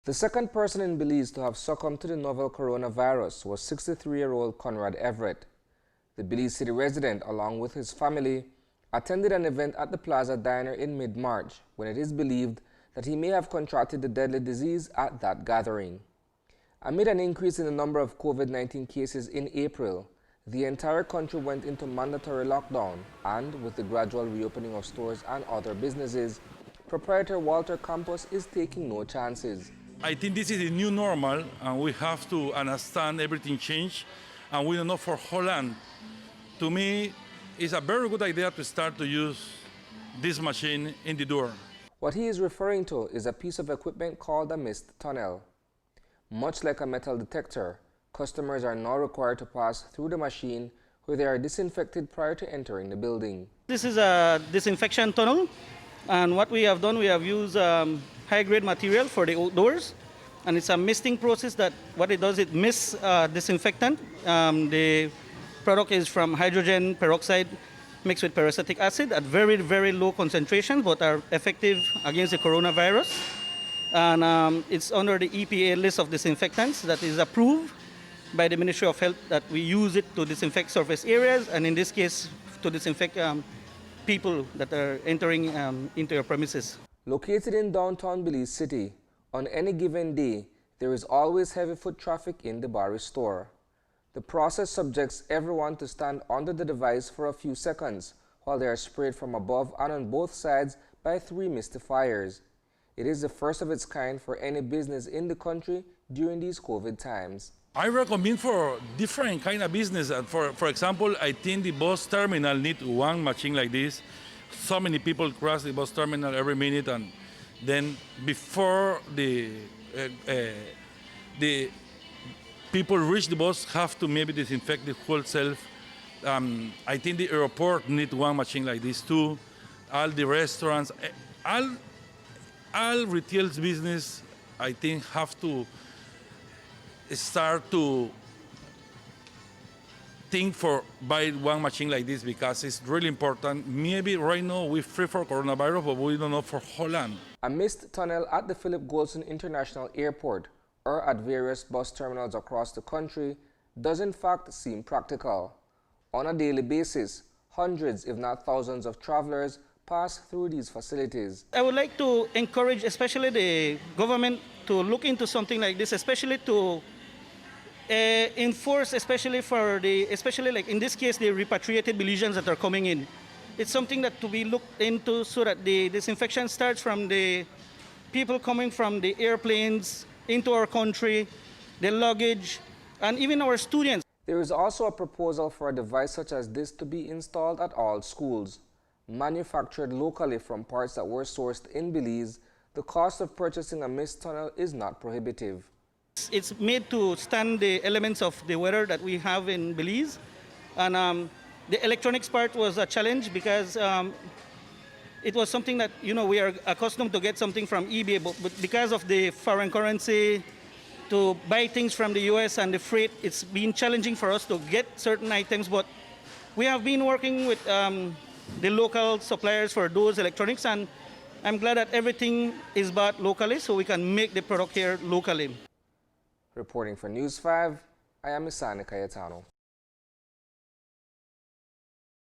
The second person in Belize to have succumbed to the novel coronavirus was 63-year-old Conrad Everett. The Belize city resident, along with his family, attended an event at the Plaza Diner in mid-March when it is believed that he may have contracted the deadly disease at that gathering. Amid an increase in the number of COVID-19 cases in April, the entire country went into mandatory lockdown, and with the gradual reopening of stores and other businesses, proprietor Walter Campos is taking no chances. I think this is the new normal, and we have to understand everything changed, and we don't know for how long. To me, it's a very good idea to start to use this machine in the door. What he is referring to is a piece of equipment called a mist tunnel. Much like a metal detector, customers are now required to pass through the machine where they are disinfected prior to entering the building. This is a disinfection tunnel, and what we have done, we have used high-grade material for the outdoors, and it's a misting process that what it does, it mists disinfectant. The product is from hydrogen peroxide mixed with peracetic acid at very, very low concentration, but are effective against the coronavirus. And it's under the EPA list of disinfectants that is approved by the Ministry of Health, that we use it to disinfect surface areas, and in this case, to disinfect people that are entering into your premises. Located in downtown Belize City, on any given day, there is always heavy foot traffic in the Dibary store. The process subjects everyone to stand under the device for a few seconds while they are sprayed from above and on both sides by 3 mistifiers. It is the first of its kind for any business in the country during these COVID times. I recommend for different kind of business. For example, I think the bus terminal need one machine like this. So many people cross the bus terminal every minute, and then before the people reach the bus, have to maybe disinfect the whole self. I think the airport need one machine like this too. All the restaurants, all retail business, I think, have to start to think for buy one machine like this, because it's really important. Maybe right now we're free for coronavirus, but we don't know for how long. A mist tunnel at the Philip Goldson International Airport or at various bus terminals across the country does in fact seem practical. On a daily basis, hundreds if not thousands of travelers pass through these facilities. I would like to encourage especially the government to look into something like this, especially to enforce, especially like in this case, the repatriated Belizeans that are coming in. It's something that to be looked into so that the disinfection starts from the people coming from the airplanes into our country, the luggage, and even our students. There is also a proposal for a device such as this to be installed at all schools. Manufactured locally from parts that were sourced in Belize, the cost of purchasing a mist tunnel is not prohibitive. It's made to stand the elements of the weather that we have in Belize. And the electronics part was a challenge because it was something that, we are accustomed to get something from eBay, but because of the foreign currency, to buy things from the US and the freight, it's been challenging for us to get certain items. But we have been working with the local suppliers for those electronics, and I'm glad that everything is bought locally so we can make the product here locally. Reporting for News 5, I am Isani Cayetano.